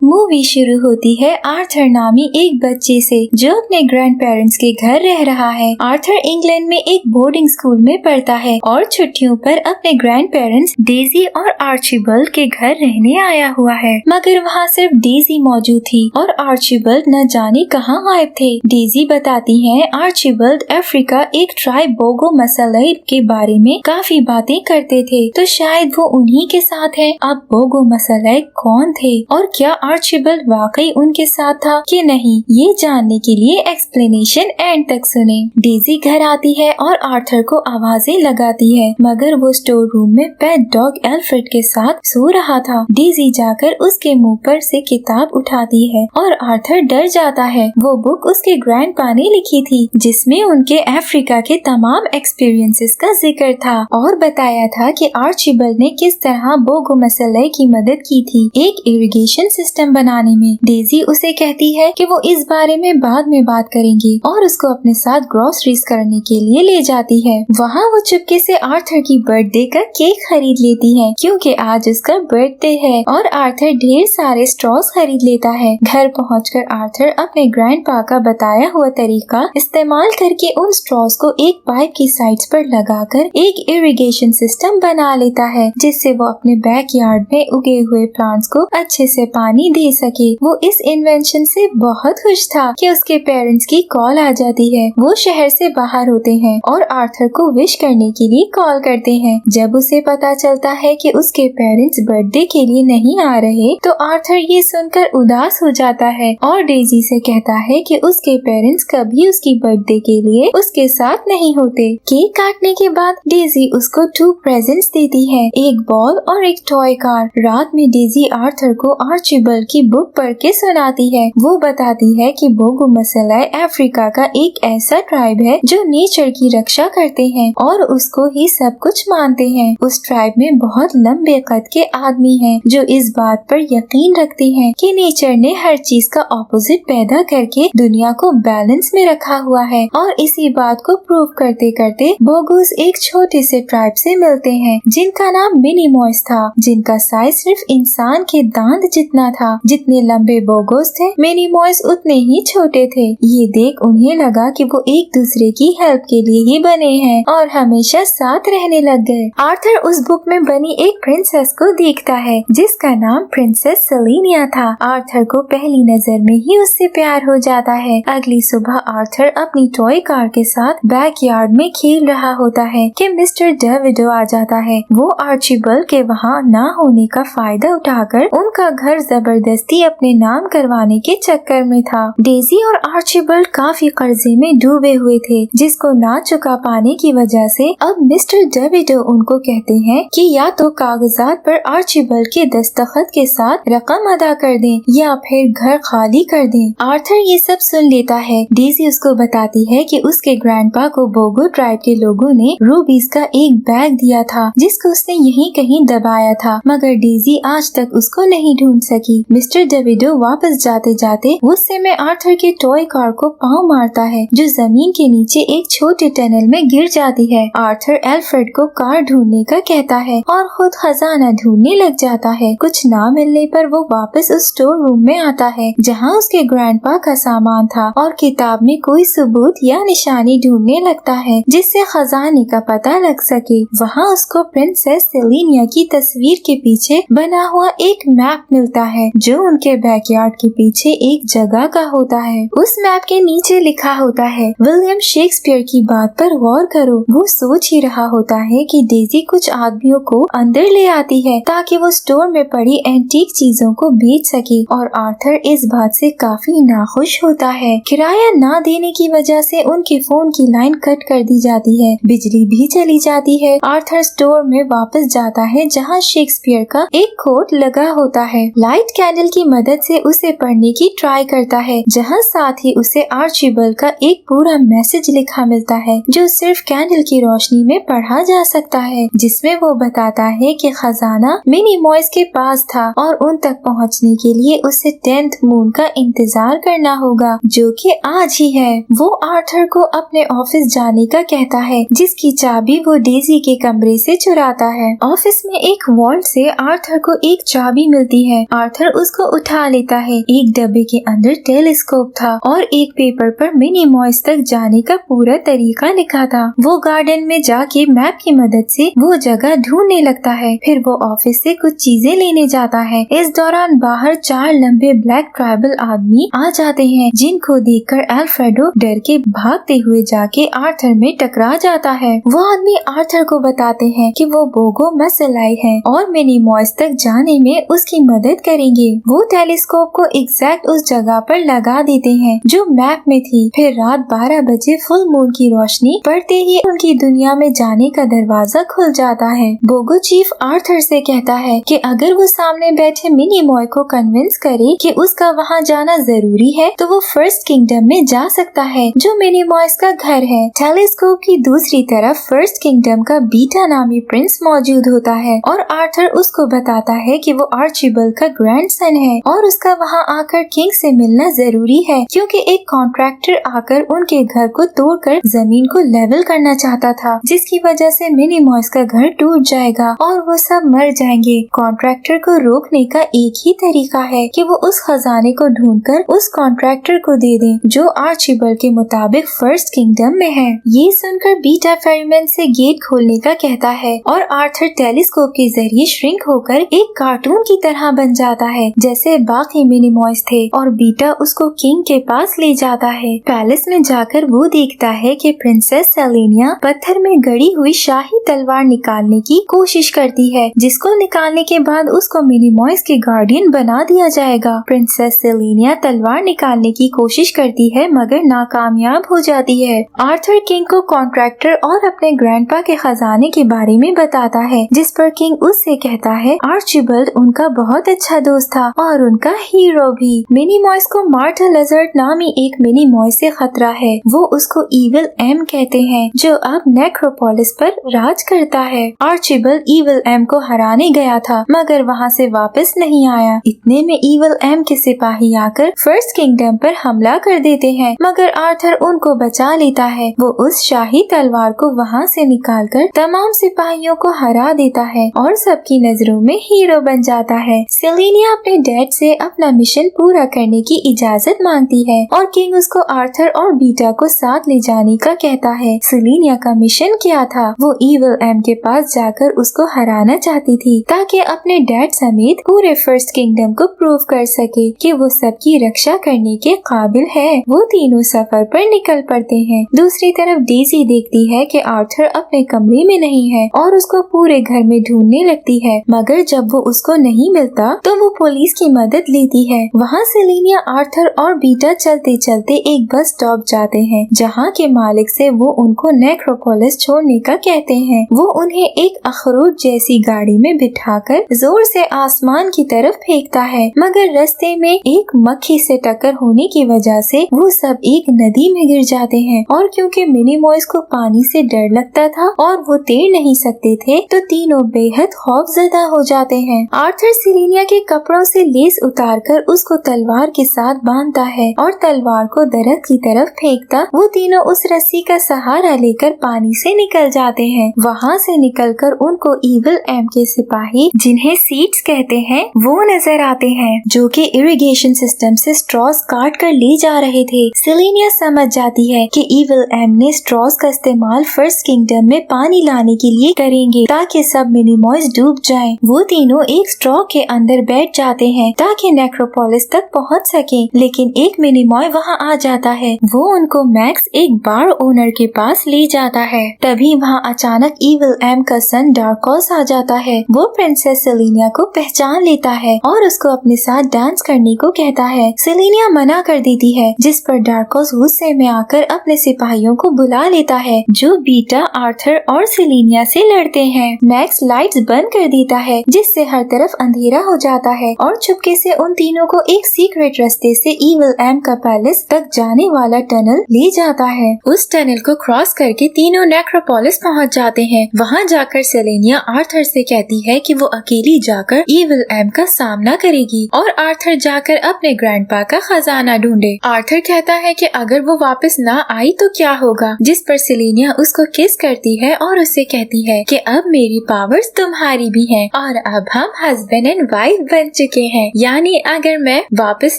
Movie शुरू होती है आर्थर नामी एक बच्चे से जो अपने ग्रैंड पेरेंट्स के घर रह रहा है। आर्थर इंग्लैंड में एक बोर्डिंग स्कूल में पढ़ता है और छुट्टियों पर अपने ग्रैंड पेरेंट्स डेजी और आर्चिबल्ड के घर रहने आया हुआ है। मगर वहाँ सिर्फ डेजी मौजूद थी और आर्चिबल्ड न जाने कहाँ गायब थे। डेजी बताती है आर्चिबल्ड अफ्रीका एक ट्राइब बोगो मसलाई के बारे में काफी बातें करते थे, तो शायद वो उन्हीं के साथ है। अब बोगो मसलाई कौन थे और क्या आर्चिबल्ड वाकई उनके साथ था कि नहीं, ये जानने के लिए एक्सप्लेनेशन एंड तक सुने। डेजी घर आती है और आर्थर को आवाजें लगाती है, मगर वो स्टोर रूम में पेट डॉग एल्फ्रेड के साथ सो रहा था। डेजी जाकर उसके मुंह पर से किताब उठाती है और आर्थर डर जाता है। वो बुक उसके ग्रैंडपा ने लिखी थी जिसमें उनके अफ्रीका के तमाम एक्सपीरियंसेस का जिक्र था और बताया था कि आर्चिबल्ड ने किस तरह बोगो मसलाई की मदद की थी एक इरिगेशन सिस्टम बनाने में। डेजी उसे कहती है कि वो इस बारे में बाद में बात करेंगे और उसको अपने साथ ग्रोसरीज करने के लिए ले जाती है। वहाँ वो चुपके से आर्थर की बर्थडे का केक खरीद लेती है क्योंकि आज उसका बर्थडे है और आर्थर ढेर सारे स्ट्रॉस खरीद लेता है। घर पहुंचकर आर्थर अपने ग्रैंडपा का बताया हुआ तरीका इस्तेमाल करके उन स्ट्रॉस को एक पाइप की साइड्स पर लगाकर एक इरिगेशन सिस्टम बना लेता है जिससे वो अपने बैकयार्ड में उगे हुए प्लांट्स को अच्छे से पानी दे सके। वो इस इन्वेंशन से बहुत खुश था कि उसके पेरेंट्स की कॉल आ जाती है। वो शहर से बाहर होते हैं और आर्थर को विश करने के लिए कॉल करते हैं। जब उसे पता चलता है कि उसके पेरेंट्स बर्थडे के लिए नहीं आ रहे तो आर्थर ये सुनकर उदास हो जाता है और डेजी से कहता है कि उसके पेरेंट्स कभी उसकी बर्थडे के लिए उसके साथ नहीं होते। केक काटने के बाद डेजी उसको 2 प्रेजेंट्स देती है, एक बॉल और एक टॉय कार। रात में डेजी आर्थर को आर्चिबल्ड की बुक पढ़ के सुनाती है। वो बताती है कि बोगो मसलाई अफ्रीका का एक ऐसा ट्राइब है जो नेचर की रक्षा करते हैं और उसको ही सब कुछ मानते हैं। उस ट्राइब में बहुत लंबे कद के आदमी हैं जो इस बात पर यकीन रखते हैं कि नेचर ने हर चीज का ऑपोजिट पैदा करके दुनिया को बैलेंस में रखा हुआ है। और इसी बात को प्रूव करते करते बोगोस एक छोटे से ट्राइब से मिलते हैं जिनका नाम मिनीमॉयस था, जिनका साइज सिर्फ इंसान के दांत जितना था। जितने लंबे बोगोस थे मिनीमॉयस उतने ही छोटे थे। ये देख उन्हें लगा कि वो एक दूसरे की हेल्प के लिए ही बने हैं और हमेशा साथ रहने लग गए। आर्थर उस बुक में बनी एक प्रिंसेस को देखता है जिसका नाम प्रिंसेस सेलेनिया था। आर्थर को पहली नजर में ही उससे प्यार हो जाता है। अगली सुबह आर्थर अपनी टॉय कार के साथ बैकयार्ड में खेल रहा होता है कि मिस्टर डेविडो आ जाता है। वो आर्चिबल्ड के वहाँ ना होने का फायदा उठाकर उनका घर जबरदस्ती अपने नाम करवाने के चक्कर में था। डेजी और आर्चिबल्ड काफी कर्जे में डूबे हुए थे जिसको ना चुका पाने की वजह से अब मिस्टर डेविडो उनको कहते हैं कि या तो कागजात पर आर्चिबल्ड के दस्तखत के साथ रकम अदा कर दें या फिर घर खाली कर दें। आर्थर ये सब सुन लेता है। डेजी उसको बताती है कि उसके ग्रैंडपा को बोगो ट्राइब के लोगों ने रूबीज का एक बैग दिया था जिसको उसने यहीं कहीं दबाया था, मगर डेजी आज तक उसको नहीं ढूंढ सकी। मिस्टर डेविडो वापस जाते जाते गुस्से में आर्थर के टॉय कार को पांव मारता है जो जमीन के नीचे एक छोटे टनल में गिर जाती है। आर्थर एल्फ्रेड को कार ढूंढने का कहता है और खुद खजाना ढूंढने लग जाता है। कुछ ना मिलने पर वो वापस उस स्टोर रूम में आता है जहाँ उसके ग्रैंडपा का सामान था और किताब में कोई सबूत या निशानी ढूंढने लगता है जिससे खजाने का पता लग सके। वहाँ उसको प्रिंसेस सेलेनिया की तस्वीर के पीछे बना हुआ एक मैप मिलता है जो उनके बैकयार्ड के पीछे एक जगह का होता है। उस मैप के नीचे लिखा होता है विलियम शेक्सपियर की बात पर गौर करो। वो सोच ही रहा होता है कि डेजी कुछ आदमियों को अंदर ले आती है ताकि वो स्टोर में पड़ी एंटीक चीजों को बेच सके और आर्थर इस बात से काफी नाखुश होता है। किराया ना देने की वजह से उनके फोन की लाइन कट कर दी जाती है, बिजली भी चली जाती है। आर्थर स्टोर में वापस जाता है जहाँ शेक्सपियर का एक कोट लगा होता है। लाइट कैंडल की मदद से उसे पढ़ने की ट्राई करता है जहाँ साथ ही उसे आर्चिबल्ड का एक पूरा मैसेज लिखा मिलता है जो सिर्फ कैंडल की रोशनी में पढ़ा जा सकता है, जिसमें वो बताता है कि खजाना मिनीमॉयस के पास था और उन तक पहुँचने के लिए उसे 10th मून का इंतजार करना होगा जो कि आज ही है। वो आर्थर को अपने ऑफिस जाने का कहता है जिसकी चाबी वो डेजी के कमरे से चुराता है। ऑफिस में एक वॉल्ट से आर्थर को एक चाबी मिलती है। आर्थर उसको उठा लेता है। एक डब्बे के अंदर टेलीस्कोप था और एक पेपर पर मिनी मॉइस तक जाने का पूरा तरीका लिखा था। वो गार्डन में जाके मैप की मदद से वो जगह ढूंढने लगता है। फिर वो ऑफिस से कुछ चीजें लेने जाता है। इस दौरान बाहर 4 लंबे ब्लैक ट्राइबल आदमी आ जाते हैं, जिनको देखकर अल्फ्रेडो डर के भागते हुए जाके आर्थर में टकरा जाता है। वो आदमी आर्थर को बताते हैं कि वो बोगो मसलाई है और मिनी मॉइस तक जाने में उसकी मदद करेंगे। वो टेलीस्कोप को एग्जैक्ट उस जगह पर लगा देते हैं जो मैप में थी। फिर रात 12 बजे फुल मून की रोशनी पड़ते ही उनकी दुनिया में जाने का दरवाजा खुल जाता है। बोगो चीफ आर्थर से कहता है कि अगर वो सामने बैठे मिनी मॉय को कन्विंस करे कि उसका वहाँ जाना जरूरी है तो वो फर्स्ट किंगडम में जा सकता है, जो मिनी मॉयस का घर है। टेलीस्कोप की दूसरी तरफ फर्स्ट किंगडम का बीटा नामी प्रिंस मौजूद होता है और आर्थर उसको बताता है कि वो आर्चिबल्ड का ग्रैंडसन है और उसका वहाँ आकर किंग से मिलना जरूरी है, क्योंकि एक कॉन्ट्रैक्टर आकर उनके घर को तोड़कर जमीन को लेवल करना चाहता था, जिसकी वजह से मिनी मॉयस का घर टूट जाएगा और वो सब मर जाएंगे। कॉन्ट्रैक्टर को रोकने का एक ही तरीका है कि वो उस खजाने को ढूंढकर उस कॉन्ट्रैक्टर को दे दें जो आर्चिबल्ड के मुताबिक फर्स्ट किंगडम में है। ये सुनकर बीटा फेरीमैन से गेट खोलने का कहता है और आर्थर टेलीस्कोप के जरिए श्रिंक होकर एक कार्टून की तरह बन जाता है जैसे बाकी मिनी मॉयस थे और बीटा उसको किंग के पास ले जाता है। पैलेस में जाकर वो देखता है कि प्रिंसेस सेलेनिया पत्थर में गड़ी हुई शाही तलवार निकालने की कोशिश करती है, जिसको निकालने के बाद उसको मिनी मॉयस के गार्डियन बना दिया जाएगा। प्रिंसेस सेलेनिया तलवार निकालने की कोशिश करती है मगर नाकामयाब हो जाती है। आर्थर किंग को कॉन्ट्रैक्टर और अपने ग्रैंडपा के खजाने के बारे में बताता है, जिस पर किंग उससे कहता है आर्चिबल्ड उनका बहुत अच्छा दोस्त था और उनका हीरो भी। मिनी मॉयस को मार्टा लजर्ट नामी एक मिनी मॉयस से खतरा है। वो उसको इविल एम कहते हैं जो अब नेक्रोपोलिस पर राज करता है। आर्चिबल्ड इविल एम को हराने गया था मगर वहाँ से वापस नहीं आया। इतने में इविल एम के सिपाही आकर फर्स्ट किंगडम पर हमला कर देते हैं मगर आर्थर उनको बचा लेता है। वो उस शाही तलवार को वहाँ से निकालकर तमाम सिपाहियों को हरा देता है और सबकी नजरों में हीरो बन जाता है। सेलेनिया अपने डैड से अपना मिशन पूरा करने की इजाजत मांगती है और किंग उसको आर्थर और बीटा को साथ ले जाने का कहता है। सेलेनिया का मिशन क्या था? वो इविल एम के पास जाकर उसको हराना चाहती थी ताकि अपने डैड समेत पूरे फर्स्ट किंगडम को प्रूव कर सके कि वो सबकी रक्षा करने के काबिल है। वो तीनों सफर पर निकल पड़ते हैं। दूसरी तरफ डेज़ी देखती है कि आर्थर अपने कमरे में नहीं है और उसको पूरे घर में ढूंढने लगती है, मगर जब वो उसको नहीं मिलता तो वो पुलिस की मदद लेती है। वहाँ सेलेनिया, आर्थर और बीटा चलते चलते एक बस स्टॉप जाते हैं जहाँ के मालिक से वो उनको नेक्रोपोलिस छोड़ने का कहते हैं। वो उन्हें एक अखरोट जैसी गाड़ी में बिठाकर जोर से आसमान की तरफ फेंकता है, मगर रास्ते में एक मक्खी से टक्कर होने की वजह से वो सब एक नदी में गिर जाते हैं और क्योंकि मिनी मॉयस को पानी से डर लगता था और वो तैर नहीं सकते थे तो तीनों बेहद खौफजदा हो जाते हैं। आर्थर सेलेनिया के कपड़ों से लेस उतारकर उसको तलवार के साथ बांधता है और तलवार को दरख्त की तरफ फेंकता वो तीनों उस रस्सी का सहारा लेकर पानी से निकल जाते हैं। वहाँ से निकलकर उनको इविल एम के सिपाही, जिन्हें सीड्स कहते हैं, वो नजर आते हैं जो कि इरिगेशन सिस्टम से स्ट्रॉस काट कर ले जा रहे थे। सेलेनिया समझ जाती है कि इविल एम ने स्ट्रॉस का इस्तेमाल फर्स्ट किंगडम में पानी लाने के लिए करेंगे ताकि सब मिनी मॉयस डूब जाएं। वो तीनों एक स्ट्रॉ के अंदर बैठ जाते हैं ताकि नेक्रोपोलिस तक पहुंच सके, लेकिन एक मिनी मॉय वहाँ आ जाता है। वो उनको मैक्स, एक बार ओनर के पास ले जाता है। तभी वहाँ अचानक इविल एम का सन डार्कोस आ जाता है। वो प्रिंसेस सेलेनिया को पहचान लेता है और उसको अपने साथ डांस करने को कहता है। सेलेनिया मना कर देती है, जिस पर डार्कोस गुस्से में आकर अपने सिपाहियों को बुला लेता है जो बीटा, आर्थर और सेलेनिया से लड़ते हैं। मैक्स लाइट्स बंद कर देता है जिससे हर तरफ अंधेरा हो जाता है और चुपके से उन तीनों को एक सीक्रेट रास्ते से इविल एम का पैलेस तक जाने वाला टनल ले जाता है। उस टनल को क्रॉस करके तीनों नेक्रोपोलिस पहुंच जाते हैं। वहां जाकर सेलेनिया आर्थर से कहती है कि वो अकेली जाकर इविल एम का सामना करेगी और आर्थर जाकर अपने ग्रैंडपा का खजाना ढूंढे। आर्थर कहता है कि अगर वो वापस ना आई तो क्या होगा, जिस पर सेलेनिया उसको किस करती है और उससे कहती है कि अब मेरी पावर्स तुम्हारी भी हैं और अब हम हस्बैंड एंड वाइफ बन चुके हैं, यानी अगर मैं वापस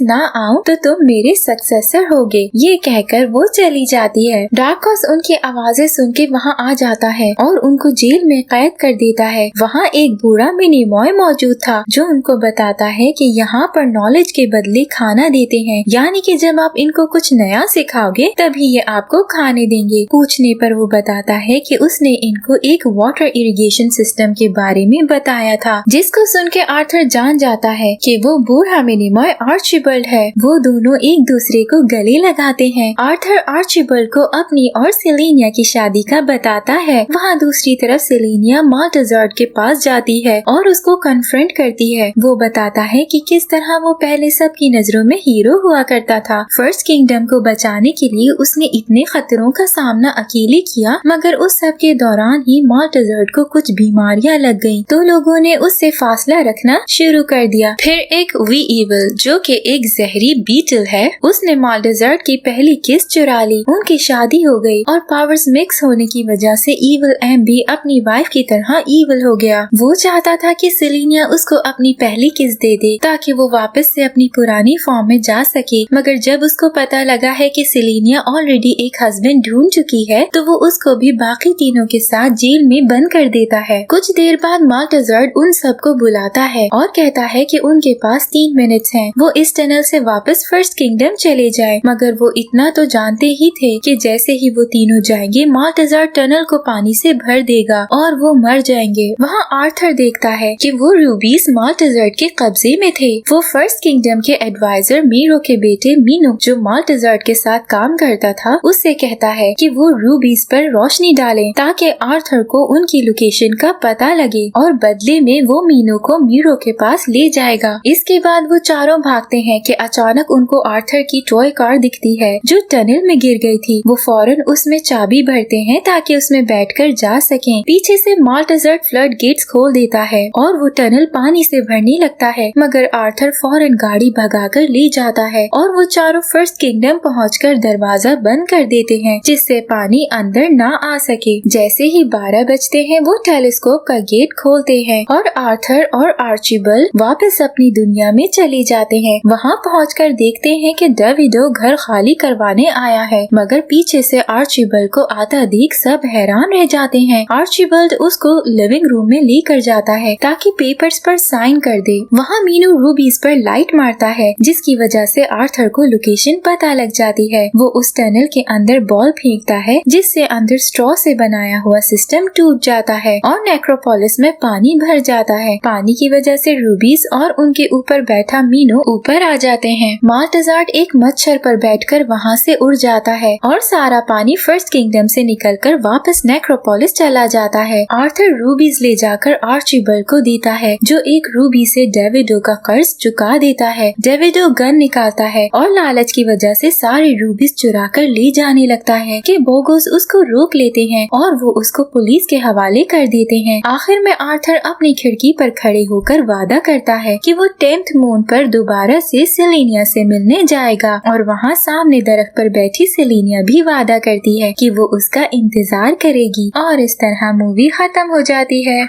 ना आऊँ तो तुम मेरे सक्सेसर होगे। ये कहकर वो चली जाती है। डार्कहॉर्स उनकी आवाजें सुन के वहाँ आ जाता है और उनको जेल में कैद कर देता है। वहाँ एक बूढ़ा मिनीमॉय मौजूद था जो उनको बताता है कि यहाँ पर नॉलेज के बदले खाना देते हैं, यानी कि जब आप इनको कुछ नया सिखाओगे तभी ये आपको खाने देंगे। पूछने पर वो बताता है कि उसने इनको एक वाटर इरिगेशन सिस्टम के बारे में बताया था, जिसको सुन के आर्थर जान जाता है कि वो बूढ़ा मिनीमॉय आर्चिबल्ड है। वो दोनों एक दूसरे को गले लगाते हैं। आर्थर आर्चिबल्ड को अपनी और सेलेनिया की शादी का बताता है। वहाँ दूसरी तरफ सेलेनिया माल्टेज़ार्ड के पास जाती है और उसको कन्फ्रंट करती है। वो बताता है कि किस तरह वो पहले सबकी नजरों में हीरो हुआ करता था। फर्स्ट किंगडम को बचाने के लिए उसने इतने खतरों का सामना अकेले किया, मगर उस सब के दौरान ही माल्टेज़ार्ड को कुछ बीमारियां लग गईं, तो लोगों ने उससे फासला रखना शुरू कर दिया। फिर एक वीएवल जो कि एक जहरी बीटल है, उसने माल्टेज़ार्ड की पहली किस चुरा ली। उनकी शादी हो गई और पावर्स मिक्स होने की वजह से ईवल एम भी अपनी वाइफ की तरह ईवल हो गया। वो चाहता था कि सेलेनिया उसको अपनी पहली किस दे दे ताकि वो वापस से अपनी पुरानी फॉर्म में जा सके, मगर जब उसको पता लगा है कि सेलेनिया ऑलरेडी एक हस्बैंड ढूंढ चुकी है तो वो उसको भी बाकी तीनों के साथ जेल में बंद कर देता है। कुछ देर बाद माल्टेज़ार्ड उन सबको बुलाता है और कहता है कि उनके पास 3 मिनट्स हैं, वो इस टनल से वापस फर्स्ट किंगडम चले जाएं। मगर वो इतना तो जानते ही थे कि जैसे ही वो तीनों जाएंगे माल्टेज़ार्ड टनल को पानी से भर देगा और वो मर जाएंगे। वहाँ आर्थर देखता है कि वो रूबीज माल्टेज़ार्ड के कब्जे में थे। वो फर्स्ट किंगडम के एडवाइजर मीरो के बेटे मीनो जो माल्टेज़ार्ड के साथ काम करता था उससे कहता है कि वो रूबीज पर रोशनी डालें ताकि आर्थर को उनकी लोकेशन का पता लगे और बदले में वो मीनो को मीरो के पास ले जाएगा। इसके बाद वो चारों भागते हैं कि अचानक उनको आर्थर की टॉय कार दिखती है जो टनल में गिर गई थी। वो फौरन उसमें चाबी भरते हैं ताकि उसमें बैठकर जा सकें। पीछे से माल्टेज़ार्ड फ्लड गेट्स खोल देता है और वो टनल पानी से भरने लगता है, मगर आर्थर फौरन गाड़ी भगाकर ले जाता है और वो चारों फर्स्ट किंगडम पहुंचकर दरवाजा बंद कर देते हैं जिससे पानी अंदर ना आ सके। जैसे ही 12 बजते हैं वो टेलीस्कोप का गेट खोलते हैं और आर्थर और आर्चिबल्ड वापस अपनी दुनिया में चले जाते हैं। वहाँ पहुंचकर देखते हैं कि डेविडो घर खाली करवाने आया है, मगर पीछे से आर्चिबल्ड को आता देख सब हैरान रह जाते हैं। आर्चिबल्ड उसको लिविंग रूम में लेकर जाता है ताकि पेपर्स पर साइन कर दे। वहाँ मीनू रूबीज पर लाइट मारता है जिसकी वजह से आर्थर को लोकेशन पता लग जाती है। वो उस टनल के अंदर बॉल फेंकता है जिससे अंदर स्ट्रॉ से बनाया हुआ सिस्टम टूट जाता है और नेक्रोपोलिस में पानी भर जाता है। पानी की वजह से रूबीज और उनके ऊपर बैठा मीनो ऊपर आ जाते हैं। माल्टेज़ार्ड एक मच्छर पर बैठकर वहाँ से उड़ जाता है और सारा पानी फर्स्ट किंगडम से निकलकर वापस नेक्रोपोलिस चला जाता है। आर्थर रूबीज ले जाकर आर्चिबल्ड को देता है जो एक रूबी से डेविडो का कर्ज चुका देता है। डेविडो गन निकालता है और लालच की वजह से सारे रूबीज चुरा कर ले जाने लगता है कि बोगोस उसको रोक लेते हैं और वो उसको पुलिस के हवाले कर देते हैं। आखिर में आर्थर अपनी खिड़की पर खड़े होकर वादा करता है कि वो 10th मून पर दोबारा से सेलेनिया से मिलने जाएगा और वहाँ सामने दरख्त पर बैठी सेलेनिया भी वादा करती है कि वो उसका इंतजार करेगी और इस तरह मूवी खत्म हो जाती है।